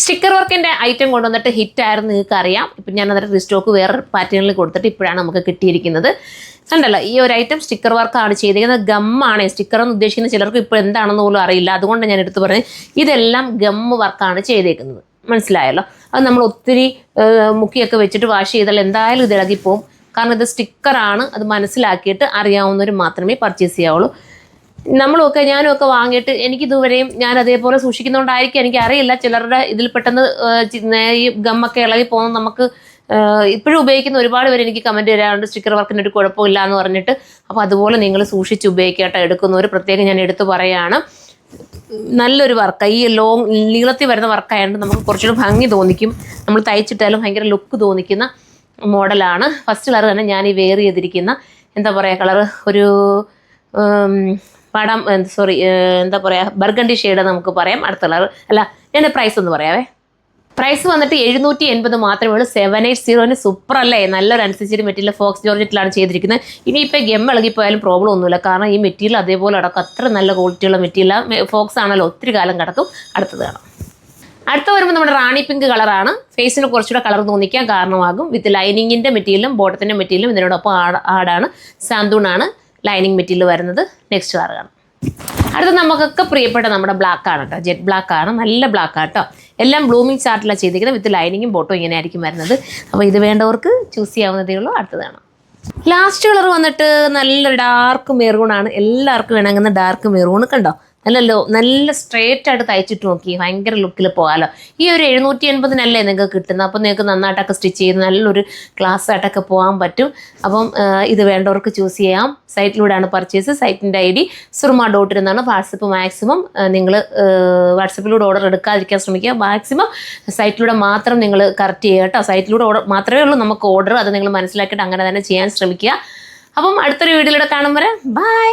Sticker വർക്കിൻ്റെ item കൊണ്ടുവന്നിട്ട് ഹിറ്റായിരുന്നു നിങ്ങൾക്ക് അറിയാം. ഇപ്പം ഞാൻ അതിൻ്റെ റീസ്റ്റോക്ക് വേറെ പാറ്റേണിൽ കൊടുത്തിട്ട് ഇപ്പോഴാണ് നമുക്ക് കിട്ടിയിരിക്കുന്നത്. കണ്ടല്ലോ, ഈ ഒരു ഐറ്റം സ്റ്റിക്കർ വർക്കാണ് ചെയ്തിരിക്കുന്നത്. ഗമ്മാണ് സ്റ്റിക്കർ എന്ന് ഉദ്ദേശിക്കുന്ന ചിലർക്ക് ഇപ്പോൾ എന്താണെന്ന് പോലും അറിയില്ല. അതുകൊണ്ട് ഞാൻ എടുത്ത് പറഞ്ഞത് ഇതെല്ലാം ഗമ്മ് വർക്കാണ് ചെയ്തേക്കുന്നത്. മനസ്സിലായല്ലോ. അത് നമ്മൾ ഒത്തിരി മുക്കിയൊക്കെ വെച്ചിട്ട് വാഷ് ചെയ്താൽ എന്തായാലും ഇത് ഇളകിപ്പോവും. കാരണം ഇത് സ്റ്റിക്കറാണ്. അത് മനസ്സിലാക്കിയിട്ട് അറിയാവുന്നവർ മാത്രമേ പർച്ചേസ് ചെയ്യാവുള്ളൂ. നമ്മളൊക്കെ ഞാനുമൊക്കെ വാങ്ങിയിട്ട് എനിക്കിതുവരെയും ഞാൻ അതേപോലെ സൂക്ഷിക്കുന്നതുകൊണ്ടായിരിക്കും എനിക്കറിയില്ല, ചിലരുടെ ഇതിൽ പെട്ടെന്ന് ഈ ഗമ്മൊക്കെ ഇളകി പോകുന്നത് നമുക്ക് ഇപ്പോഴും ഉപയോഗിക്കുന്ന ഒരുപാട് പേര് എനിക്ക് കമൻറ്റ് തരാറുണ്ട് സ്റ്റിക്കർ വർക്കിന് ഒരു കുഴപ്പമില്ല എന്ന് പറഞ്ഞിട്ട്. അപ്പോൾ അതുപോലെ നിങ്ങൾ സൂക്ഷിച്ച് ഉപയോഗിക്കട്ടെ. എടുക്കുന്നവർ പ്രത്യേകം ഞാൻ എടുത്തു പറയുകയാണ്. നല്ലൊരു വർക്കാണ്. ഈ നീളത്തിൽ വരുന്ന വർക്കായതുകൊണ്ട് നമുക്ക് കുറച്ചുകൂടി ഭംഗി തോന്നിക്കും. നമ്മൾ തയ്ച്ചിട്ടാലും ഭയങ്കര ലുക്ക് തോന്നിക്കുന്ന മോഡലാണ്. ഫസ്റ്റ് കളർ തന്നെ ഞാൻ ഈ വെയർ ചെയ്തിരിക്കുന്ന എന്താ പറയുക കളർ ഒരു എന്താ പറയുക ബർഗണ്ടി ഷെയ്ഡ് നമുക്ക് പറയാം. അടുത്ത കളർ അല്ല, ഞാൻ പ്രൈസ് ഒന്ന് പറയാവേ. പ്രൈസ് വന്നിട്ട് 780 മാത്രമേ ഉള്ളൂ. 780 സൂപ്പർ അല്ലേ. നല്ലൊരു അനുസരിച്ചിട്ട് മെറ്റീരിയൽ ഫോക്സ് ജോർജറ്റിലാണ് ചെയ്തിരിക്കുന്നത്. ഇനിയിപ്പോൾ ഗെമ്മ് ഇളകിപ്പോയാലും പ്രോബ്ലം ഒന്നുമില്ല. കാരണം ഈ മെറ്റീരിയൽ അതേപോലെ കിടക്കും. അത്ര നല്ല ക്വാളിറ്റിയുള്ള മെറ്റീരിയൽ. ഫോക്സ് ആണല്ലോ, ഒത്തിരി കാലം കിടക്കും. അടുത്തത് കാണാം. അടുത്ത വരുമ്പോൾ നമ്മുടെ റാണി പിങ്ക് കളറാണ്. ഫേസിന് കുറച്ചുകൂടെ കളർ തോന്നിക്കാൻ കാരണമാകും. വിത്ത് ലൈനിങ്ങിൻ്റെ മെറ്റീരിയലും ബോട്ടത്തിൻ്റെ മെറ്റീരിയലും ഇതിനോടൊപ്പം ആടാണ്. സാന്തൂണാണ് ലൈനിങ് മെറ്റീരിയൽ വരുന്നത്. നെക്സ്റ്റ് കളർ കാണാം. അടുത്ത നമുക്കൊക്കെ പ്രിയപ്പെട്ട നമ്മുടെ ബ്ലാക്ക് ആണ് കേട്ടോ. ജെറ്റ് ബ്ലാക്ക് ആണ്. നല്ല ബ്ലാക്ക് ആണ് കേട്ടോ. എല്ലാം ബ്ലൂമിങ് ചാർട്ടിലാണ് ചെയ്തിരിക്കുന്നത്. വിത്ത് ലൈനിങ്ങും ബോട്ടും ഇങ്ങനെ ആയിരിക്കും വരുന്നത്. അപ്പോൾ ഇത് വേണ്ടവർക്ക് ചൂസ് ചെയ്യാവുന്നതേ ഉള്ളൂ. അടുത്തതാണ് ലാസ്റ്റ് കളർ വന്നിട്ട് നല്ലൊരു ഡാർക്ക് മെറൂണാണ്. എല്ലാവർക്കും വേണമെങ്കിൽ ഡാർക്ക് മെറൂൺ കണ്ടോ. നല്ല സ്ട്രേറ്റ് ആയിട്ട് തയ്ച്ചിട്ട് നോക്കി ഭയങ്കര ലുക്കിൽ പോകാമല്ലോ. ഈ ഒരു 780 നിങ്ങൾക്ക് കിട്ടുന്നത്. അപ്പോൾ നിങ്ങൾക്ക് നന്നായിട്ടൊക്കെ സ്റ്റിച്ച് ചെയ്ത് നല്ലൊരു ക്ലാസ് ആയിട്ടൊക്കെ പോകാൻ പറ്റും. അപ്പം ഇത് വേണ്ടവർക്ക് ചൂസ് ചെയ്യാം. സൈറ്റിലൂടെയാണ് പർച്ചേസ്. സൈറ്റിൻ്റെ ID surma.in എന്നാണ്. വാട്സപ്പ് മാക്സിമം നിങ്ങൾ വാട്സപ്പിലൂടെ ഓർഡർ എടുക്കാതിരിക്കാൻ ശ്രമിക്കുക. മാക്സിമം സൈറ്റിലൂടെ മാത്രം നിങ്ങൾ കറക്റ്റ് ചെയ്യുക കേട്ടോ. സൈറ്റിലൂടെ മാത്രമേ ഉള്ളൂ നമുക്ക് ഓർഡർ. അത് നിങ്ങൾ മനസ്സിലാക്കിയിട്ട് അങ്ങനെ തന്നെ ചെയ്യാൻ ശ്രമിക്കുക. അപ്പം അടുത്തൊരു വീഡിയോയിലൂടെ കാണും വരെ ബൈ.